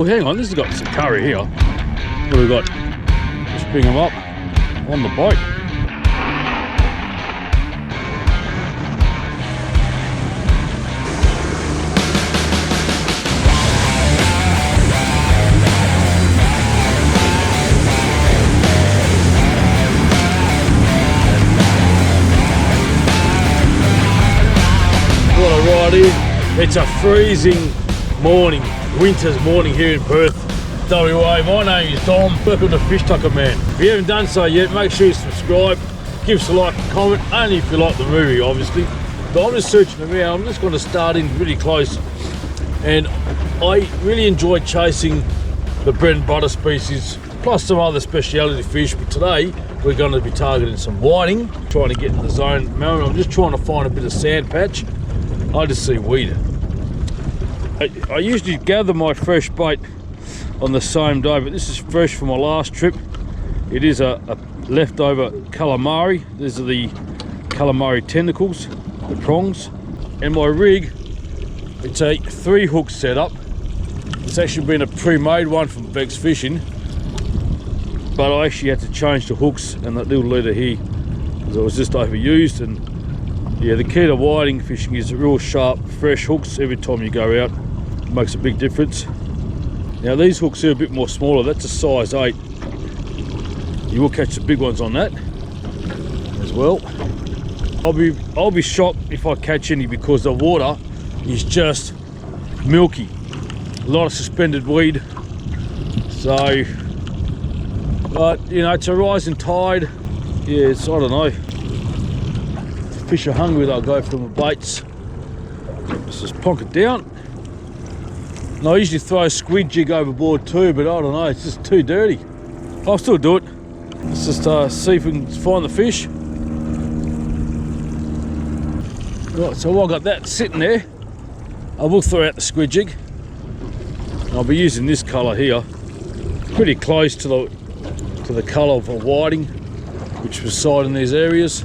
Well, hang on, this has got some curry here. What have we got? Just bring them up on the boat. What a ride here. It's a freezing morning, winter's morning here in Perth, WA. My name is Dom, welcome to Fish Tucker Man. If you haven't done so yet, make sure you subscribe, give us a like and comment, only if you like the movie, obviously. But I'm just searching around, I'm just going to start in really close. And I really enjoy chasing the bread and butter species, plus some other speciality fish. But today, we're going to be targeting some whiting, trying to get in the zone. I'm just trying to find a bit of sand patch. I just see weed. I usually gather my fresh bait on the same day, but this is fresh from my last trip. It is a leftover calamari. These are the calamari tentacles, the prongs. And my rig, it's a 3-hook setup. It's actually been a pre-made one from Beck's Fishing, but I actually had to change the hooks and that little leader here because it was just overused. And yeah, the key to whiting fishing is real sharp, fresh hooks every time you go out. It makes a big difference. Now these hooks are a bit more smaller. That's a size 8. You will catch the big ones on that as well. I'll be shocked if I catch any because the water is just milky. A lot of suspended weed. So, but you know, it's a rising tide. Yeah, it's, I don't know. Fish are hungry, they'll go for the baits. Let's just plonk it down. And I usually throw a squid jig overboard too, but I don't know, it's just too dirty. I'll still do it. Let's just see if we can find the fish. Right, so while I've got that sitting there, I will throw out the squid jig. I'll be using this colour here, pretty close to the colour of a whiting, which was sight in these areas.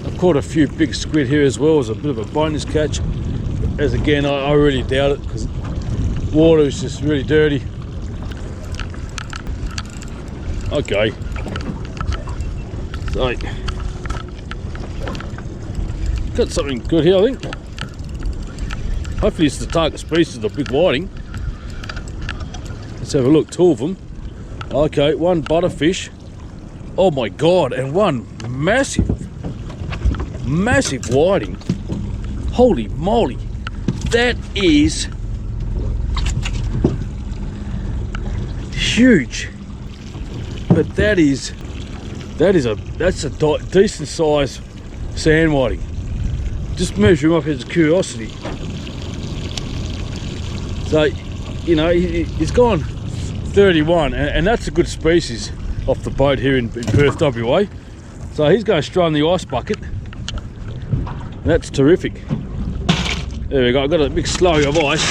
I've caught a few big squid here as well as a bit of a bonus catch. As again, I really doubt it because water is just really dirty. Okay. So, got something good here, I think. Hopefully it's the target species, the big whiting. Let's have a look, 2 of them. Okay, 1 butterfish. Oh my God, and 1 massive whiting. Holy moly, that is huge. But that's a decent size sand whiting. Just measure him up as a curiosity. So, you know, he's gone 31, and that's a good species off the boat here in Perth, WA. So he's going straight in the ice bucket. That's terrific. There we go, I've got a big slurry of ice.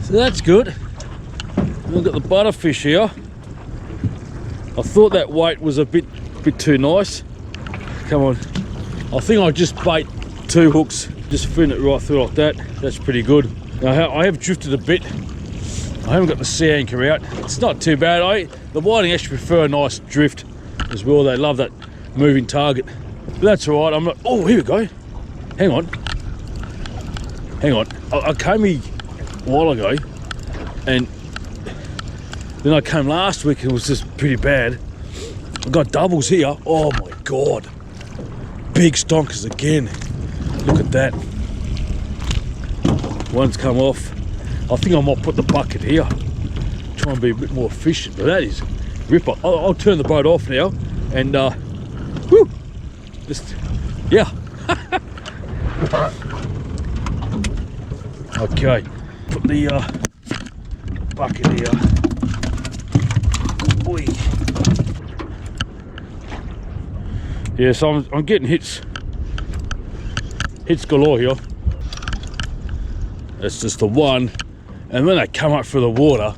So that's good. We've got the butterfish here. I thought that weight was a bit too nice. Come on. I think I just bait 2 hooks, just fin it right through like that. That's pretty good. Now I have drifted a bit. I haven't got the sea anchor out. It's not too bad. The whiting actually prefer a nice drift as well. They love that moving target. But that's all right. I'm not. Oh, here we go. Hang on. I came here a while ago, and then I came last week and it was just pretty bad. I've got doubles here. Oh my God. Big stonkers again. Look at that. One's come off. I think I might put the bucket here, try and be a bit more efficient, but that is ripper. I'll turn the boat off now and whoo, just, yeah. Okay, put the bucket here. Boy. Yeah, so I'm getting hits galore here. That's just the one. And when they come up through the water,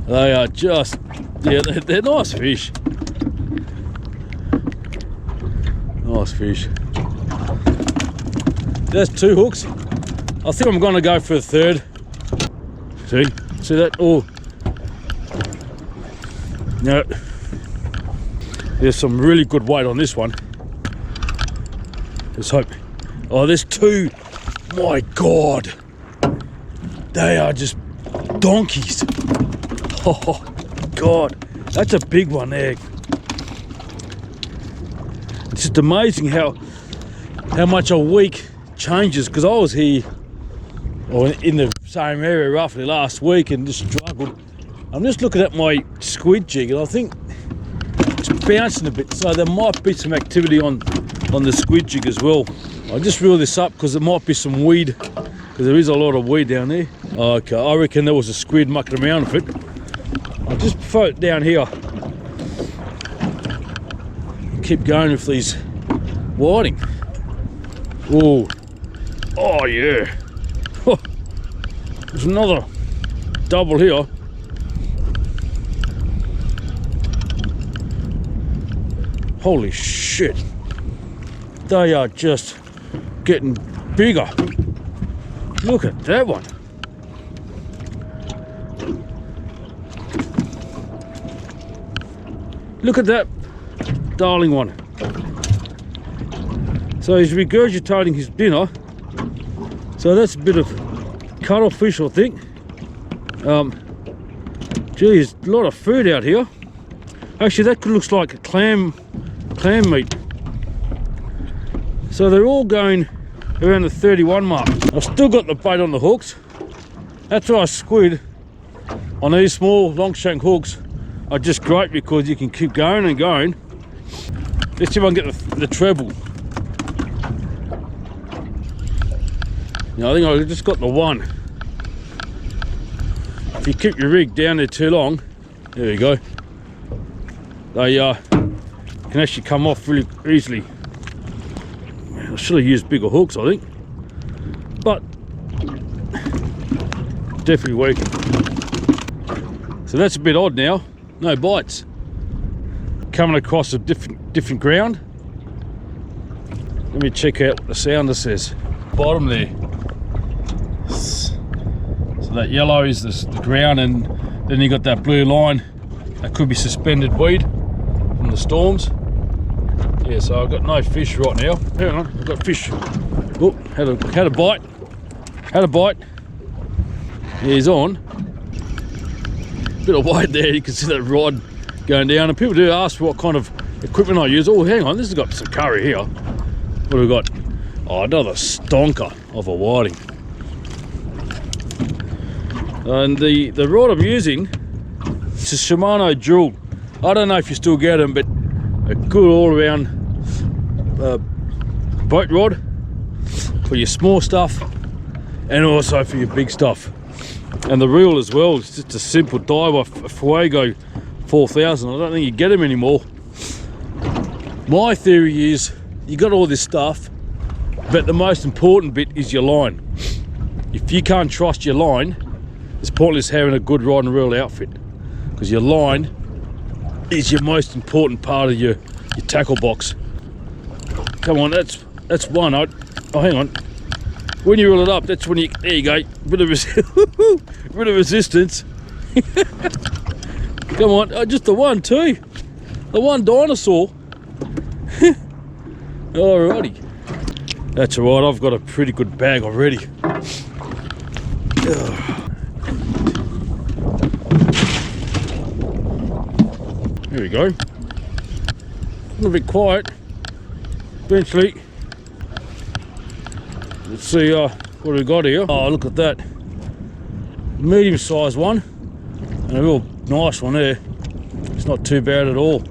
they are just, yeah, they're nice fish. Nice fish. That's 2 hooks. I think I'm going to go for a third. See that? Oh, no. There's some really good weight on this one. Let's hope. Oh, there's 2. My God, they are just donkeys. Oh God, that's a big one there. It's just amazing how much a week changes, because I was here or in the same area roughly last week and just struggled. I'm just looking at my squid jig and I think it's bouncing a bit, so there might be some activity on the squid jig as well. I just reel this up because there might be some weed, because there is a lot of weed down there. Okay, I reckon there was a squid mucking around with it. I'll just throw it down here. Keep going with these whiting. Oh yeah. There's another double here. Holy shit. They are just getting bigger. Look at that one. Look at that darling one. So he's regurgitating his dinner. So that's a bit of cuttlefish, I think. Geez, a lot of food out here. Actually, that looks like a clam meat. So they're all going around the 31 mark. I've still got the bait on the hooks. That's why squid on these small long shank hooks are just great, because you can keep going and going. Let's see if I can get the treble. Now, I think I just got the one. If you keep your rig down there too long, there you go, they can actually come off really easily. I should have used bigger hooks, I think, but definitely working. So that's a bit odd now, no bites. Coming across a different ground. Let me check out what the sounder says. Bottom there. So that yellow is the ground, and then you got that blue line. That could be suspended weed from the storms. Yeah, so I've got no fish right now. Hang on, I've got fish. Oh, had a bite. Had a bite. Yeah, he's on. Bit of weight there, you can see that rod going down. And people do ask what kind of equipment I use. Oh, hang on, this has got some curry here. What have we got? Oh, another stonker of a whiting. And the rod I'm using, it's a Shimano Jewel. I don't know if you still get them, but a good all-around boat rod for your small stuff and also for your big stuff. And the reel as well, it's just a simple dive Fuego 4000. I don't think you get them anymore. My theory is you got all this stuff, but the most important bit is your line. If you can't trust your line, it's pointless having a good rod and reel outfit, because your line is your most important part of your tackle box. Come on, that's one. Oh, hang on. When you reel it up, that's when you, there you go, bit of resistance. Come on, just the one too. The one dinosaur. Alrighty. That's alright, I've got a pretty good bag already. Here we go. A little bit quiet. Eventually, let's see what we got here. Oh, look at that. Medium-sized one. And a real nice one there. It's not too bad at all.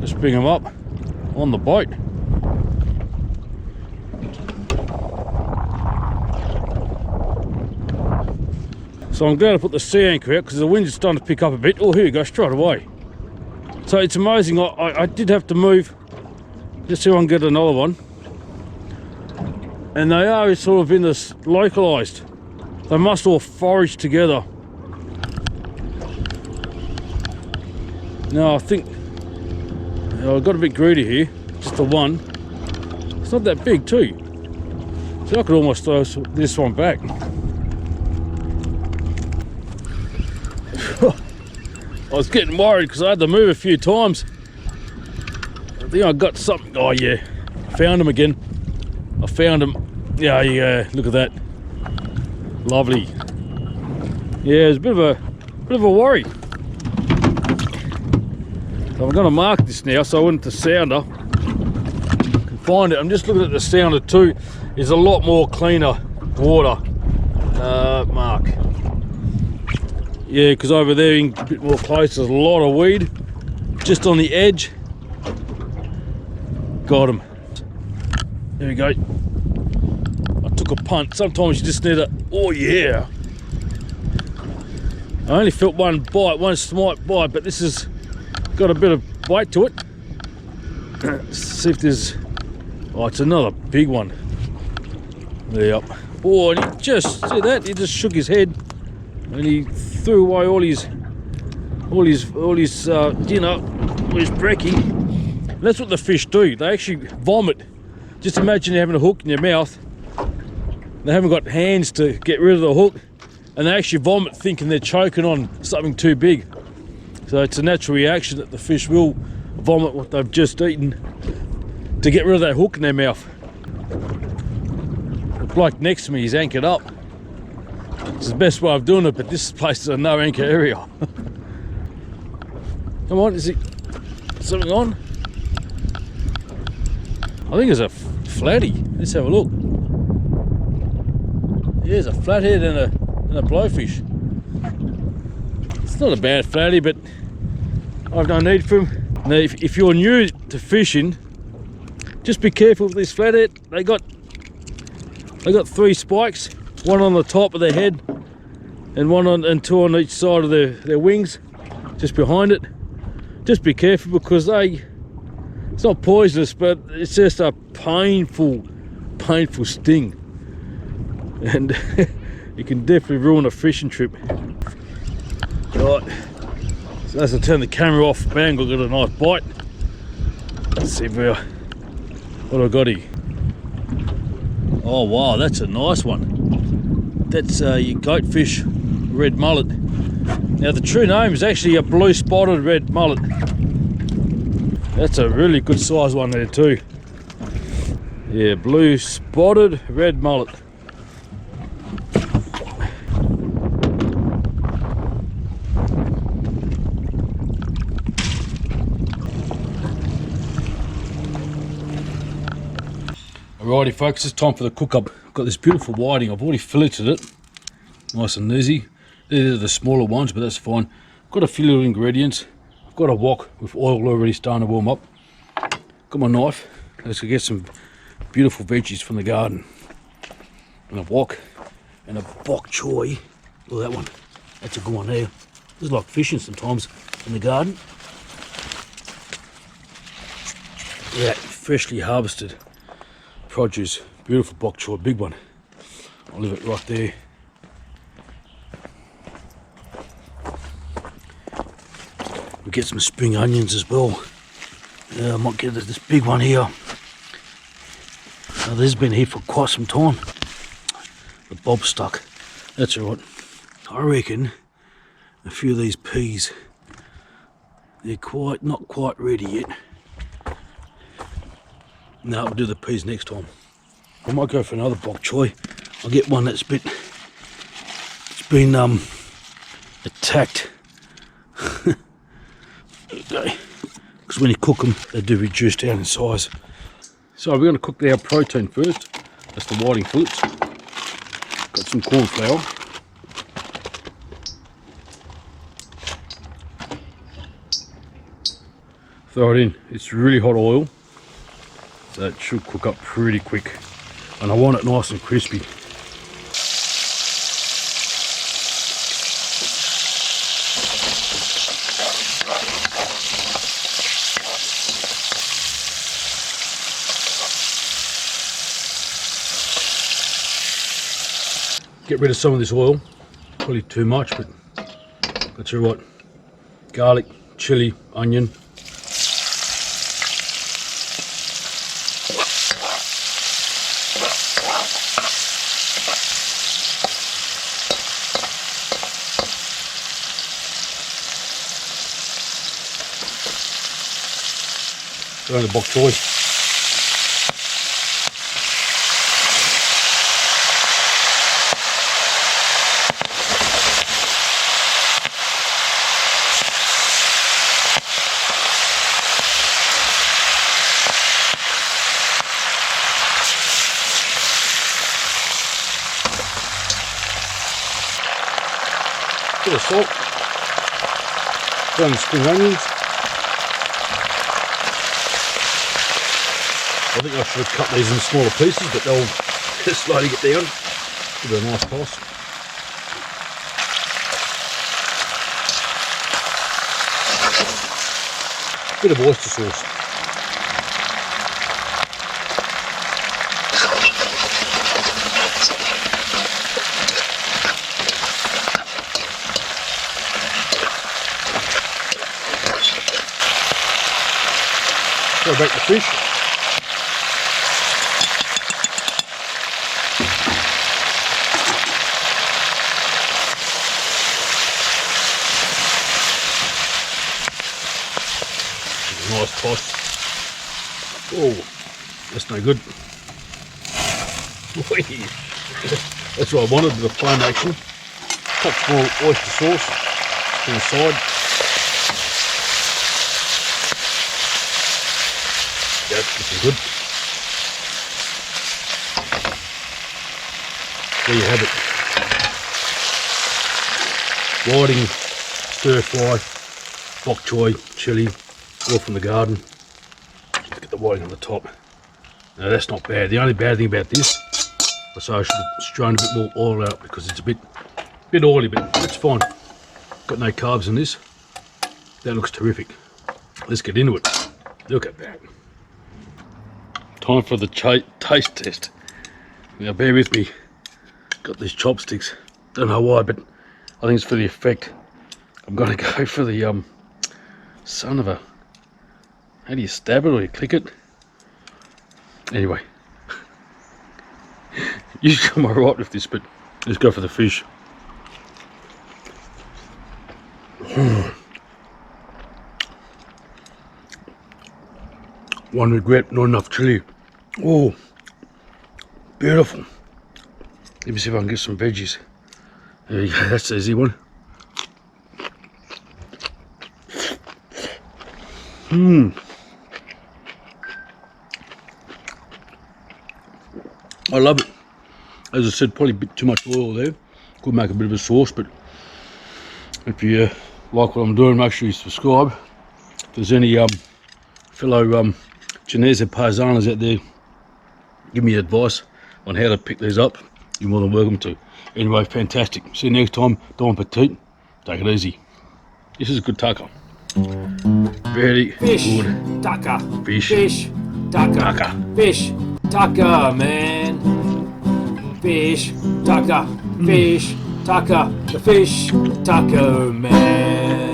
Just bring them up on the boat. So I'm glad I put the sea anchor out, because the wind's starting to pick up a bit. Oh, here you go, straight away. So it's amazing, I did have to move just so I can get another one. And they are sort of in this localised. They must all forage together. Now I think I got a bit greedy here, just the one. It's not that big too. So So I could almost throw this one back. I was getting worried because I had to move a few times. I think I got something. Oh yeah, found him again. I found him. Yeah, look at that. Lovely. Yeah, it's a bit of a worry. So I'm going to mark this now. So I went to sounder. Can find it. I'm just looking at the sounder too. It's a lot more cleaner water. Mark. Yeah, because over there, a bit more close, there's a lot of weed. Just on the edge. Got him. There we go. I took a punt. Sometimes you just need a, oh yeah. I only felt one bite, one smart bite, but this has got a bit of bite to it. Let's see if there's, oh, it's another big one. Yep. Oh, and he just, see that? He just shook his head and he threw away all his dinner, all his brekkie. And that's what the fish do. They actually vomit. Just imagine having a hook in your mouth. They haven't got hands to get rid of the hook, and they actually vomit thinking they're choking on something too big. So it's a natural reaction that the fish will vomit what they've just eaten to get rid of that hook in their mouth. The bloke next to me is anchored up. It's the best way of doing it, but this place is a no anchor area. Come on, is it something on? I think it's a flatty. Let's have a look. Yeah, there's a flathead and a blowfish. It's not a bad flatty, but I've no need for him. Now, if you're new to fishing, just be careful with this flathead. They got 3 spikes, one on the top of their head and 2 on each side of their wings, just behind it. Just be careful because it's not poisonous, but it's just a painful sting, and it can definitely ruin a fishing trip. Right, so as I turn the camera off, bang, I got a nice bite. Let's see what I got here. Oh wow, that's a nice one. That's your goatfish red mullet. Now the true name is actually a blue spotted red mullet. That's a really good size one there too. Yeah, blue spotted red mullet. Alrighty folks, it's time for the cook up. I've got this beautiful whiting. I've already filleted it. Nice and easy. These are the smaller ones, but that's fine. I've got a few little ingredients. I've got a wok with oil already starting to warm up. Got my knife. Let's go get some beautiful veggies from the garden. And a wok and a bok choy. Look at that one. That's a good one there. It's like fishing sometimes in the garden. Yeah, freshly harvested produce. Beautiful bok choy, big one. I'll leave it right there. We get some spring onions as well. I might get this big one here. Now, this has been here for quite some time. The bob's stuck. That's all right. I reckon a few of these peas, they're not quite ready yet. No, we'll do the peas next time. I might go for another bok choy. I'll get one that's it's been attacked. Okay, because when you cook them, they do reduce down in size. So we're going to cook our protein first. That's the whiting fillets. Got some corn flour. Throw it in. It's really hot oil, so it should cook up pretty quick. And I want it nice and crispy. Get rid of some of this oil, probably too much, but that's all right. Garlic, chili, onion. Throw in the bok choy. Bit of salt. Throw in the spring onions. I think I should have cut these in smaller pieces, but they'll slowly get down. Give it a nice toss. Bit of oyster sauce. Throw back the fish. Nice toss. Oh, that's no good. That's what I wanted, the flame action. Touch more oyster sauce to the side. That's looking good. There you have it. Whiting, stir fry, bok choy, chilli, all from the garden. Let's get the whiting on the top. Now that's not bad. The only bad thing about this, so I should have strained a bit more oil out because it's a bit oily, but that's fine. Got no carbs in this. That looks terrific. Let's get into it. Look at that. Time for the taste test. Now bear with me. Got these chopsticks. Don't know why, but I think it's for the effect. I'm gonna go for the son of a. How do you stab it or you click it? Anyway, usually I'm alright with this, but let's go for the fish. One regret, not enough chili. Oh, beautiful. Let me see if I can get some veggies. There you go, that's the easy one. I love it. As I said, probably a bit too much oil there. Could make a bit of a sauce, but if you like what I'm doing, make sure you subscribe. If there's any fellow Genese paisanas out there, give me advice on how to pick these up. You're more than welcome to. Anyway, fantastic. See you next time. Don Petit. Take it easy. This is a good taco. Very good. Taco. Fish. Fish. Taco. Taco. Fish. Taco, man. Fish. Taco. Fish. Taco. The fish. Taco, man.